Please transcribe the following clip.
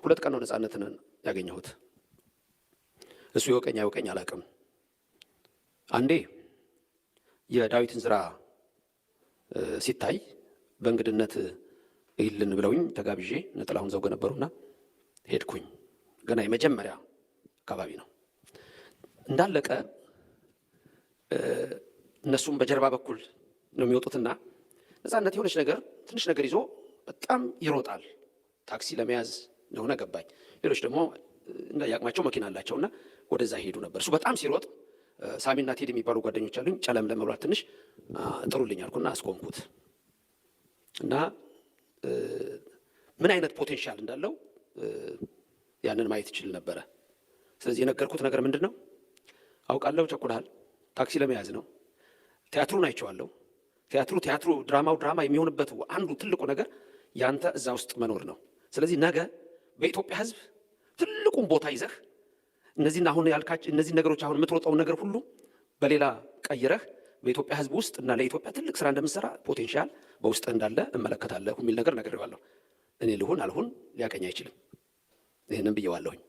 2 ቀን ነው ነፃነትን ያገኘሁት። እሱ ይወቀኝ አላቅም። አንዴ የዳዊትን ዝራ ሲታይ በእንግድነት ይልን ብለውኝ ተጋብዤ ነጥላሁን ዘውገ ነበሩና ሄድኩኝ። ገና የመጀመሪያ አካባቢ ነው እንዳለቀ እነሱም በጀርባ በኩል ነው የሚወጡትና ነፃነት የሆነች ነገር ትንሽ ነገር ይዞ በጣም ይሮጣል። ታክሲ ለመያዝ እንደሆነ ገባኝ። ሌሎች ደግሞ እንዳያቅማቸው መኪና አላቸውና ወደዛ ሄዱ ነበር። እሱ በጣም ሲሮጥ ሳሚና ቴዲ የሚባሉ ጓደኞች አሉኝ። ጨለም ለመብላት ትንሽ ጥሩልኝ አልኩና አስቆምኩት እና ምን አይነት ፖቴንሻል እንዳለው ያንን ማየት ይችል ነበረ። ስለዚህ የነገርኩት ነገር ምንድነው? አውቃለሁ ቸኩልሃል፣ ታክሲ ለመያዝ ነው። ቲያትሩን አይቼዋለሁ። ቲያትሩ ድራማው ድራማ የሚሆንበት አንዱ ትልቁ ነገር ያንተ እዛ ውስጥ መኖር ነው። ስለዚህ ነገ በኢትዮጵያ ሕዝብ ትልቁን ቦታ ይዘህ እነዚህን አሁን ያልካች እነዚህ ነገሮች አሁን የምትሮጠው ነገር ሁሉ በሌላ ቀይረህ በኢትዮጵያ ሕዝብ ውስጥ እና ለኢትዮጵያ ትልቅ ስራ እንደምትሰራ ፖቴንሻል በውስጥ እንዳለ እመለከታለሁ የሚል ነገር ነግሬዋለሁ። እኔ ልሁን አልሁን ሊያቀኝ አይችልም። ይሄንን ብየዋለሁኝ።